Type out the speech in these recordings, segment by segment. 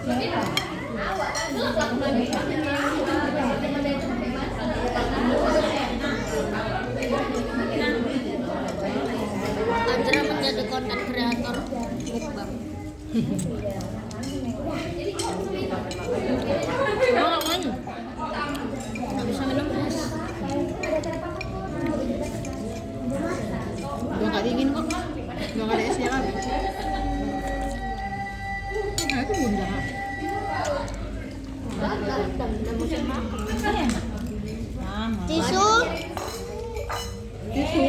Andra menjadi konten kreator mukbang. Oh, kan? Nggak bisa minum es. Udah nggak dingin kok. Udah nggak ada esnya kan? Nah itu bunda. Tisu. Tisu.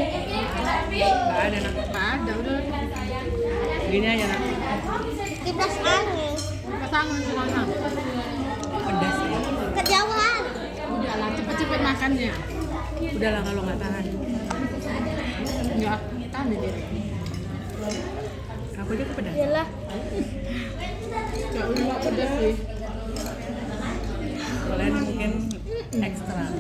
Nggak ada nak. Nggak ada udah. Gini aja nak. Kipas angin. Kipas angin sana. Pedas ya. Kejauhan. Udahlah cepet-cepet makannya. Udahlah kalau nggak tahan. Enggak, tahan deh. Aku juga pedas. Iyalah. Enggak pedas sih. Kalian mungkin ekstra.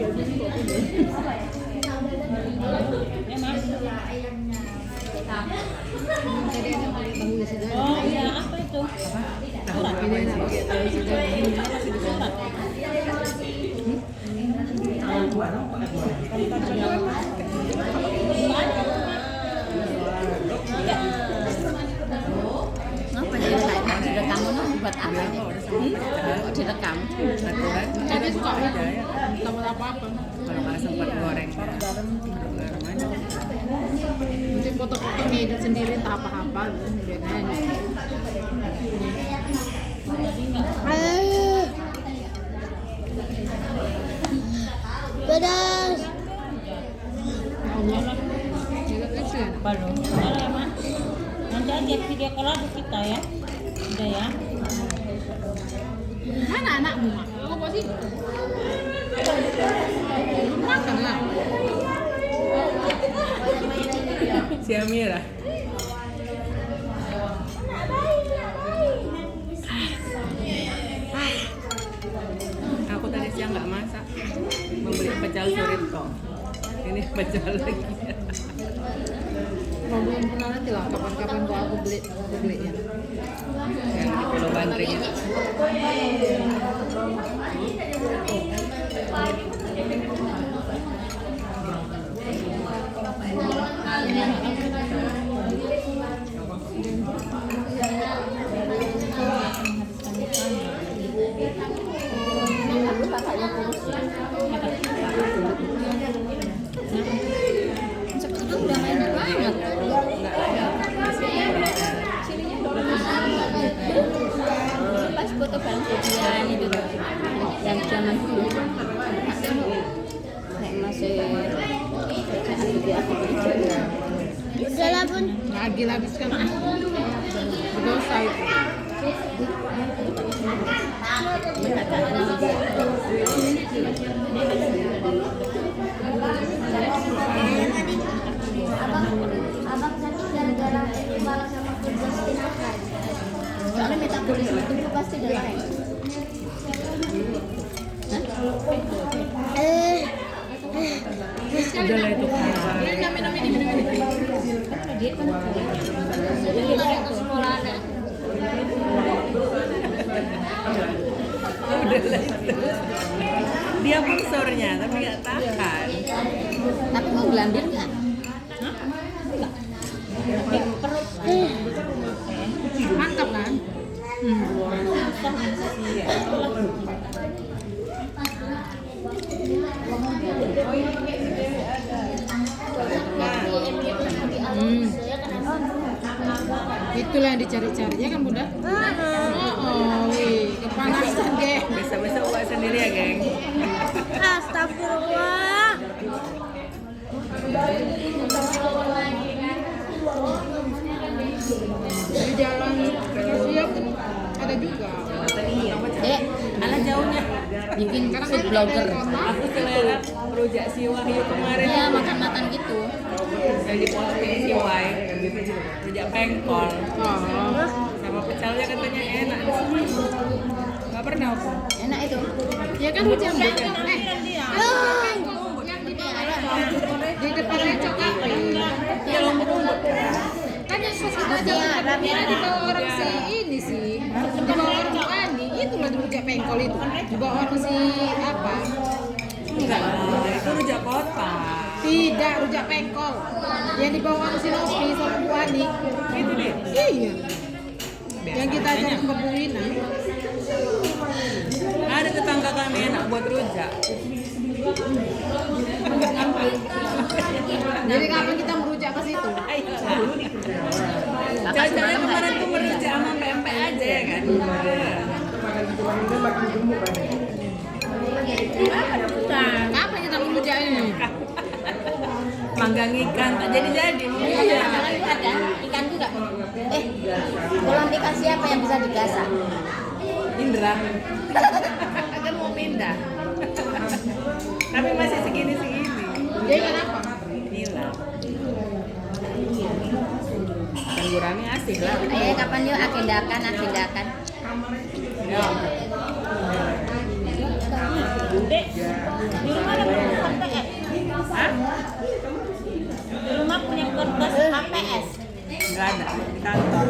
Oh iya, apa itu? Tahu apa Ngapa jadi kayak direkam itu buat apa? Kok direkam? Jadi suka aja ya. Tahu apa-apa. Kalau nggak sempat goreng garam aja. Mungkin foto-foto ngedit sendiri tak apa-apa biasanya. Pedas. Baru. Ya, Mas. Nanti aja video call aja kita ya. Udah ya. Mana anakmu, Mak? Aku pasti. Makan lah. Si Amira. Aku tadi siang nggak masak, membeli pecel surito. Ini pecel lagi. Mau belum pernah nanti lah, kapan-kapan gua aku belinya. Yang di Pulau Bantring itu. Sebetulnya udah mainan banget. Pas foto bareng Jodian itu yang zaman dulu masih udah lah Bun, lagi habiskan berdosa itu. Abang sakit gara-gara malah sama Justin akan. Soalnya metabolisme tubuh pasti udah naik. Udah lah itu kabar. Dia kan Udah lah itu. Dia sponsornya tapi nggak tahan. tapi mau gelambir nggak? Mantap kan? Itulah yang dicari-carinya kan Bunda. Wih, kepanasan deh. Besok-besok buat sendiri ya, geng. Astagfirullah. Di jalan Asia pun ada juga. Ala jauhnya. Bikin food blogger. Aku selera rujak si Wahyu kemarin. Iya, makan-makan gitu. Yang diposting si Wahyu. Rujak pengkol. Oh, Sama pecelnya katanya enak. Gak pernah aku. enak itu. Ya kan hujan banget. Di depannya coklat. Iya lombok-lombok. Kan yang sos itu aja dibawa orang si ini sih. Dibawa orang Ani. pengkol itu dibawa orang si apa? Enggak lah, itu rujak kota. Tidak, rujak pengkol yang dibawa orang si Novi sama Bu Ani. Itu dia. Iya. Yang kita ajak ke Bu Ina. Ada tetangga kami enak buat rujak. Jadi kapan kita merujak ke situ? Jangan-jangan kemarin tuh merujak sama pempek aja ya kan? Kapan kita merujak ini? Manggang ikan, tak jadi-jadi. Iya, ada ikan juga. Kolam ikan siapa yang bisa digasak? Indra. Kan mau pindah. Tapi masih segini-segini. Dia ikan apa? Nila. Ikan gurami asik lah. Ayo kapan yuk agendakan. Ya. Dek, di rumah ada kertas HPS. Hah? Di rumah punya kertas HPS. Enggak ada di kantor.